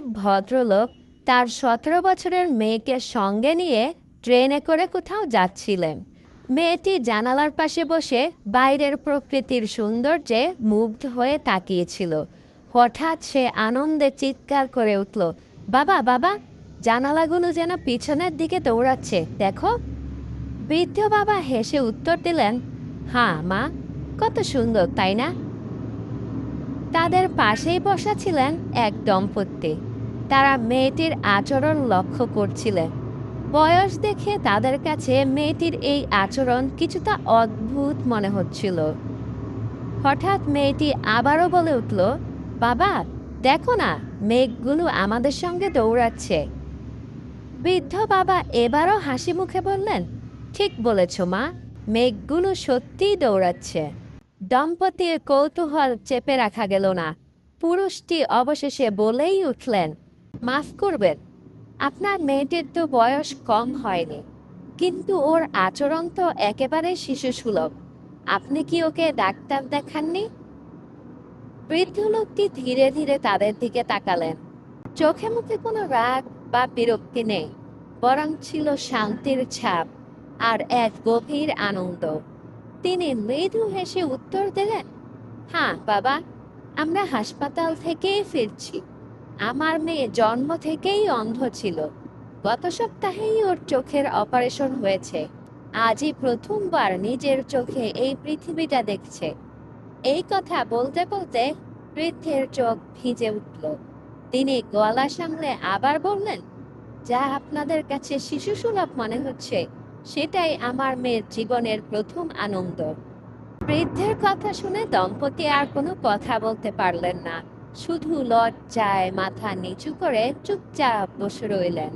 এক ভদ্রলোক তার 17 বছরের মেয়েকে সঙ্গে নিয়ে ট্রেনে করে কোথাও যাচ্ছিলেন। মেয়েটি জানালার পাশে বসে বাইরের প্রকৃতির সৌন্দর্যে মুগ্ধ হয়ে তাকিয়েছিল। হঠাৎ সে আনন্দে চিৎকার করে উঠল, বাবা বাবা, জানালাগুলো যেন পিছনের দিকে দৌড়াচ্ছে, দেখো। বৃদ্ধ বাবা হেসে উত্তর দিলেন, হ্যাঁ মা, কত সুন্দর তাই না? তাদের পাশেই বসা ছিলেন এক দম্পতি। তারা মেয়েটির আচরণ লক্ষ্য করছিলেন। বয়স দেখে তাদের কাছে মেয়েটির এই আচরণ কিছুটা অদ্ভুত মনে হচ্ছিল। হঠাৎ মেয়েটি আবারও বলে উঠল, বাবা দেখো না, মেঘগুলো আমাদের সঙ্গে দৌড়াচ্ছে। বৃদ্ধ বাবা এবারও হাসি মুখে বললেন, ঠিক বলেছ মা, মেঘগুলো সত্যিই দৌড়াচ্ছে। দম্পতির কৌতূহল চেপে রাখা গেল না। পুরুষটি অবশেষে বলেই উঠলেন, মাফ করবেন, আপনার মেয়েটির তো বয়স কম হয়নি, কিন্তু ওর আচরণ তো একেবারে শিশুসুলভ। আপনি কি ওকে ডাক্তার দেখাননি? বৃদ্ধ লোকটি ধীরে ধীরে তাদের দিকে তাকালেন। চোখে মুখে কোনো রাগ বা বিরক্তি নেই, বরং ছিল শান্তির ছাপ আর এক গভীর আনন্দ। তিনি মৃদু হেসে উত্তর দিলেন, হ্যাঁ বাবা, আমরা হাসপাতাল থেকেই ফিরছি। আমার মেয়ে জন্ম থেকেই অন্ধ ছিল। গত সপ্তাহেই ওর চোখের অপারেশন হয়েছে। আজই প্রথমবার নিজের চোখে এই পৃথিবীটা দেখছে। এই কথা বলতে বলতে বৃদ্ধের চোখ ভিজে উঠল। তিনি গলা সামলে আবার বললেন, যা আপনাদের কাছে শিশুসুলভ মনে হচ্ছে, সেটাই আমার মেয়ের জীবনের প্রথম আনন্দ। বৃদ্ধের কথা শুনে দম্পতি আর কোনো কথা বলতে পারলেন না। শুধু লজ্জায় মাথা নিচু করে চুপচাপ বসে রইলেন।